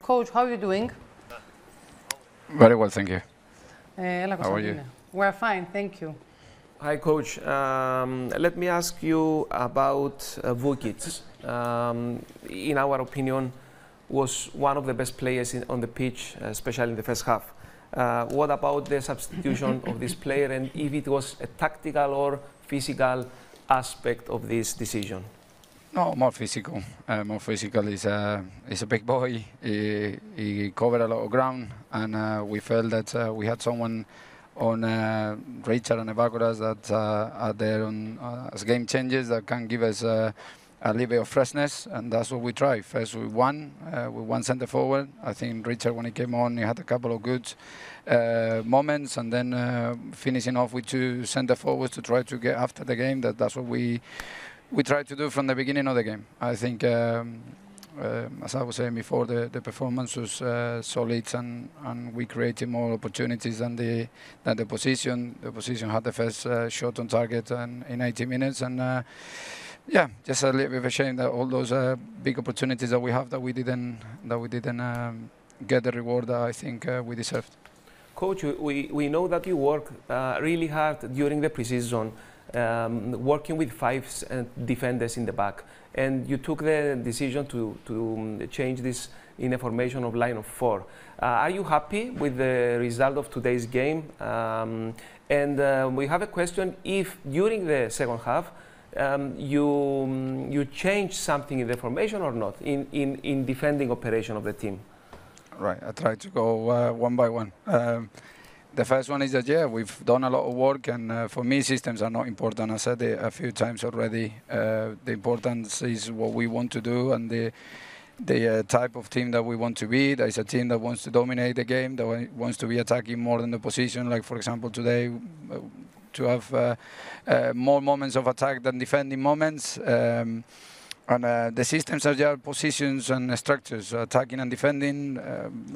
Coach, how are you doing? Very well, thank you. How are you? We're fine, thank you. Hi, Coach. Let me ask you about Vukic. In our opinion, was one of the best players on the pitch, especially in the first half. What about the substitution of this player, and if it was a tactical or physical aspect of this decision? No, more physical. More physical. He's a big boy. He covered a lot of ground, and we felt that we had someone on Richard and Evacuras that are there on, as game changers that can give us a little bit of freshness, and that's what we try. First with one centre forward. I think Richard, when he came on, he had a couple of good moments, and then finishing off with two centre forwards to try to get after the game. That's what we tried to do from the beginning of the game. I think, as I was saying before, the performance was solid, and we created more opportunities than the position. The position had the first shot on target in 80 minutes, and yeah, just a little bit of a shame that all those big opportunities that we have that we didn't get the reward that I think we deserved. Coach, we know that you work really hard during the preseason, working with 5 defenders in the back, and you took the decision to change this in a formation of line of 4. Are you happy with the result of today's game? And we have a question: if during the second half you changed something in the formation or not in defending operation of the team? Right, I tried to go one by one. The first one is that, yeah, we've done a lot of work, and for me, systems are not important. I said it a few times already. The importance is what we want to do, and the type of team that we want to be. There is a team that wants to dominate the game, that wants to be attacking more than the position. Like, for example, today, to have more moments of attack than defending moments. And the systems are just positions and structures, attacking and defending.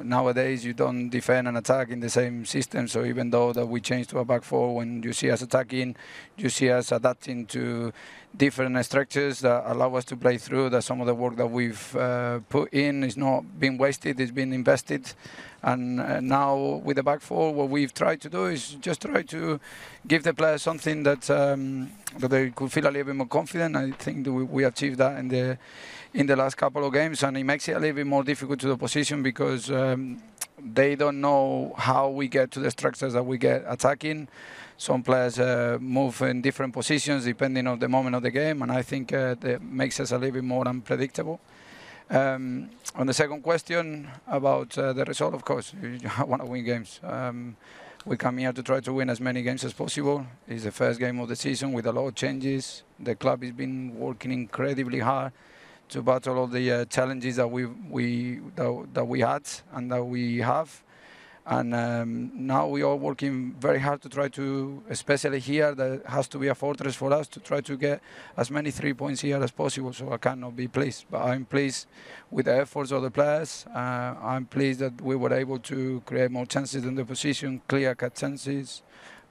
Nowadays, you don't defend and attack in the same system. So even though that we changed to a back 4, when you see us attacking, you see us adapting to different structures that allow us to play through. That some of the work that we've put in is not being wasted, it's been invested. And now with the back 4, what we've tried to do is just try to give the players something that they could feel a little bit more confident. I think that we achieved that in the last couple of games, and it makes it a little bit more difficult to the position because they don't know how we get to the structures that we get attacking. Some players move in different positions depending on the moment of the game, and I think that makes us a little bit more unpredictable. On the second question about the result, of course, you want to win games. We come here to try to win as many games as possible. It's the first game of the season with a lot of changes. The club has been working incredibly hard to battle all the challenges that we had and that we have. And now we are working very hard to try to, especially here, that has to be a fortress for us to try to get as many 3 points here as possible. So I cannot be pleased, but I'm pleased with the efforts of the players. I'm pleased that we were able to create more chances in the position, clear-cut chances.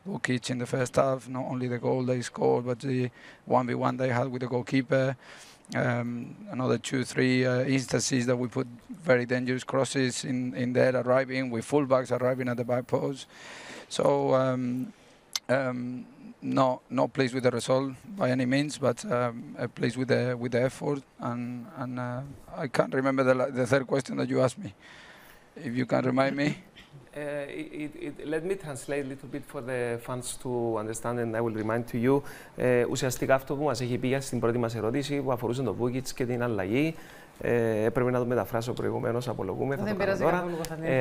Vukic in the first half, not only the goal they scored, but the 1v1 they had with the goalkeeper. Another 2-3 instances that we put very dangerous crosses in there arriving, with fullbacks arriving at the back post. So not pleased with the result by any means, but pleased with the effort. And I can't remember the third question that you asked me. If you can remind me. Let me translate a little bit for the fans to understand, and I will remind to you. Ουσιαστικά αυτό που μας έχει πει στην πρώτη μας ερώτηση που αφορούσε τον Vukic και την αλλαγή. Έπρεπε να το μεταφράσω προηγουμένως, απολογούμε, θα το κάνω τώρα.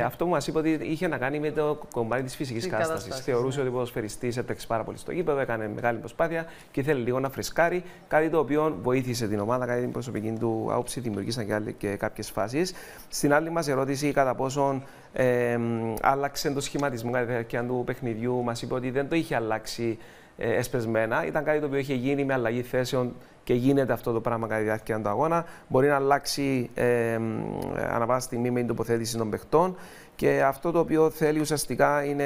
Αυτό που μας είπε ότι είχε να κάνει με το κομμάτι της φυσικής κατάστασης. Θεωρούσε ότι ο ποδοσφαιριστής έτρεξε πάρα πολύ στο γήπεδο, έκανε μεγάλη προσπάθεια και ήθελε λίγο να φρεσκάρει. Κάτι το οποίο βοήθησε την ομάδα, κατά την προσωπική του άποψη, δημιουργήσαν και κάποιες φάσεις. Στην άλλη μας ερώτηση, κατά πόσον άλλαξε το σχηματισμό κατά τη διάρκεια του παιχνιδιού, μας είπε ότι δεν το είχε αλλάξει εσπεσμένα. Ήταν κάτι το οποίο είχε γίνει με αλλαγή θέσεων και γίνεται αυτό το πράγμα κατά τη διάρκεια του αγώνα. Μπορεί να αλλάξει ανά πάσα στιγμή με την τοποθέτηση των παιχτών. Και αυτό το οποίο θέλει ουσιαστικά είναι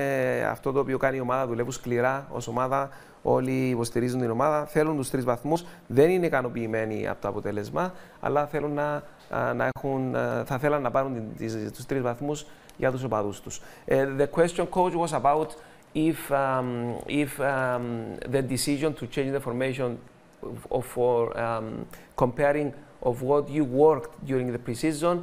αυτό το οποίο κάνει η ομάδα. Δουλεύουν σκληρά ως ομάδα, όλοι υποστηρίζουν την ομάδα, θέλουν τους 3 βαθμούς, δεν είναι ικανοποιημένοι από το αποτέλεσμα, αλλά θέλουν θα θέλαν να πάρουν τους 3 βαθμούς για τους οπαδούς τους. The question, coach, was about if the decision to change the formation for comparing of what you worked during the preseason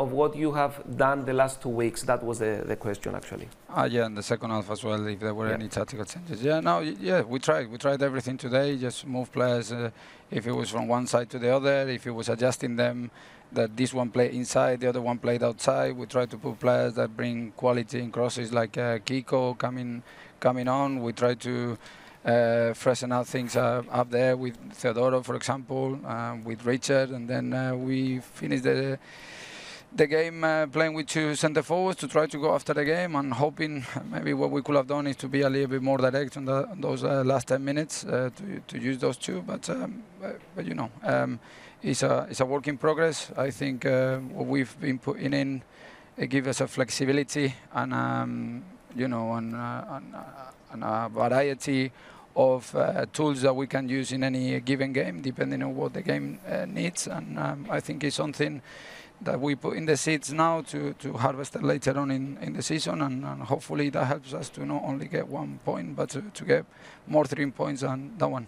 of what you have done the last 2 weeks. That was the question, actually. Yeah, in the second half as well, if there were any tactical changes. Yeah, no, yeah, we tried. We tried everything today, just move players. If it was from one side to the other, if it was adjusting them, that this one played inside, the other one played outside. We tried to put players that bring quality in crosses, like Kiko coming on. We tried to freshen out things up there with Theodoro, for example, with Richard, and then we finished the game playing with 2 centre forwards to try to go after the game and hoping maybe what we could have done is to be a little bit more direct on those last 10 minutes to use those 2. But you know, it's a work in progress. I think what we've been putting in gives us a flexibility and you know and a variety of tools that we can use in any given game, depending on what the game needs. And I think it's something that we put in the seeds now to harvest it later on in the season, and hopefully that helps us to not only get 1 point, but to get more 3 points than that one.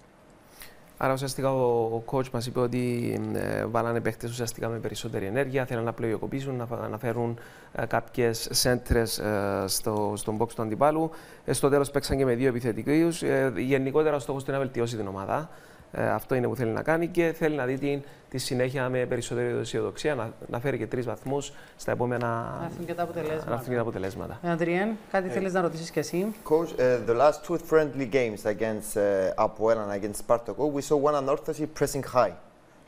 Άρα ουσιαστικά ο coach μας είπε ότι βάλανε παίχτες ουσιαστικά με περισσότερη ενέργεια, θέλουν να πλοιοκοπήσουν, να φέρουν κάποιες σέντρες στον box του αντιπάλου. Στο τέλος παίξαν και με 2 επιθετικούς. Γενικότερα ο στόχος του είναι να βελτιώσει την ομάδα. Αυτό είναι που θέλει να κάνει και θέλει να δει τη συνέχεια με περισσότερη αισιοδοξία, να φέρει και 3 βαθμούς στα επόμενα. Να έρθουν και τα αποτελέσματα. Αντριέν, κάτι θέλεις να ρωτήσεις και εσύ? Coach, the last 2 friendly games against Apoel and against Spartakov, we saw one Ανορθωση pressing high.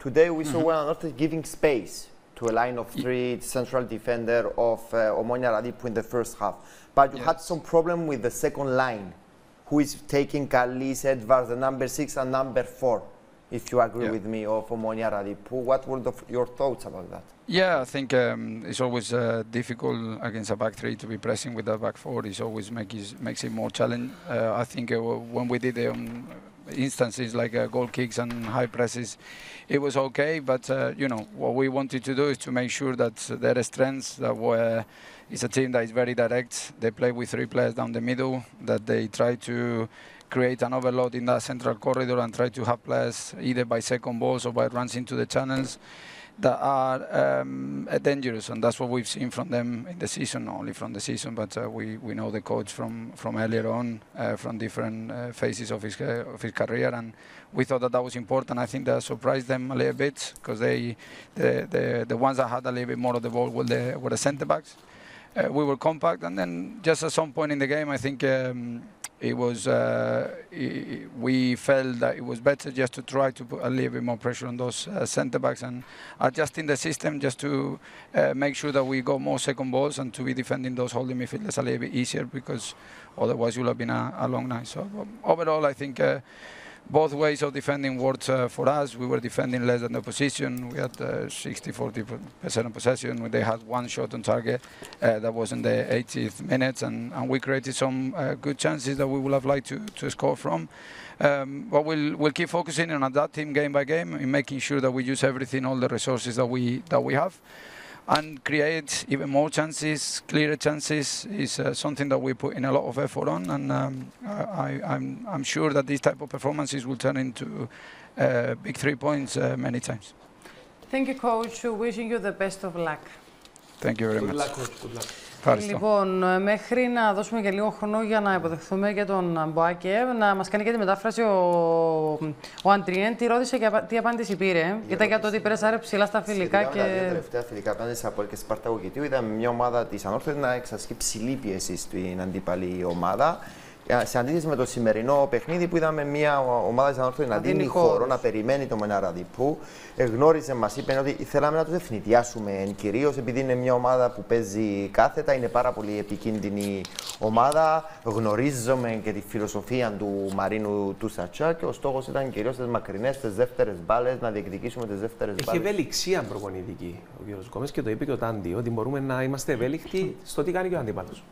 Today we saw one Ανορθωση giving space to a line of 3 central defender of Ομονοια Αραδιππου in the first half. But you had some problem with the second line. Who is taking Kalis, Edvards, the number 6 and number 4, if you agree with me, of Ομονοια Αραδιππου. What were your thoughts about that? Yeah, I think it's always difficult against a back 3 to be pressing with a back 4. It always makes it more challenging. I think when we did instances like goal kicks and high presses, it was okay. But you know, what we wanted to do is to make sure that their strengths that were. It's a team that is very direct. They play with 3 players down the middle, that they try to create an overload in that central corridor and try to have players either by second balls or by runs into the channels that are dangerous. And that's what we've seen from them in the season, not only from the season, but we know the coach from earlier on, from different phases of his career. And we thought that was important. I think that surprised them a little bit because the ones that had a little bit more of the ball were the centre-backs. We were compact, and then just at some point in the game, I think we felt that it was better just to try to put a little bit more pressure on those centre-backs and adjusting the system just to make sure that we got more second balls and to be defending those holding midfielders a little bit easier, because otherwise it would have been a long night. So overall, I think both ways of defending worked for us. We were defending less than the opposition. We had 60-40% of possession. They had 1 shot on target that was in the 80th minute, and we created some good chances that we would have liked to score from. But we'll keep focusing on that team game by game, in making sure that we use everything, all the resources that we have, and create even more chances, clearer chances. Is something that we put in a lot of effort on, and I'm sure that these type of performances will turn into big 3 points many times. Thank you, coach. Wishing you the best of luck. Thank you very much. Good luck, coach. Good luck. Λοιπόν, μέχρι να δώσουμε και λίγο χρόνο για να υποδεχθούμε και τον Μποάκε, να μας κάνει και τη μετάφραση ο Αντριέν. Τη ρώτησε και τι απάντηση πήρε. Ήταν για το ότι πέρασε άρα ψηλά στα φιλικά. Και τα 2 τελευταία φιλικά απέναντι από και Σπαρτάκου και είδαμε μια ομάδα της Ανόρθωσης να εξασκεί ψηλή πίεση στην αντίπαλη ομάδα. Σε αντίθεση με το σημερινό παιχνίδι που είδαμε μια ομάδα της Ανορθωσης να δίνει χώρο, να περιμένει το Αραδιππου. Γνώριζε, μας είπε ότι θέλαμε να τους ευνηδιάσουμε, κυρίως επειδή είναι μια ομάδα που παίζει κάθετα, είναι πάρα πολύ επικίνδυνη ομάδα. Γνωρίζουμε και τη φιλοσοφία του Μαρίνου του Σατσά και ο στόχος ήταν κυρίως τις μακρινές, τις δεύτερες μπάλες, να διεκδικήσουμε τις δεύτερες μπάλες. Έχει ευελιξία προπονητική ο κ. Γκομεζ και το είπε και ο Τάντι, ότι μπορούμε να είμαστε ευέλικτοι στο τι κάνει και ο αντίπαλος.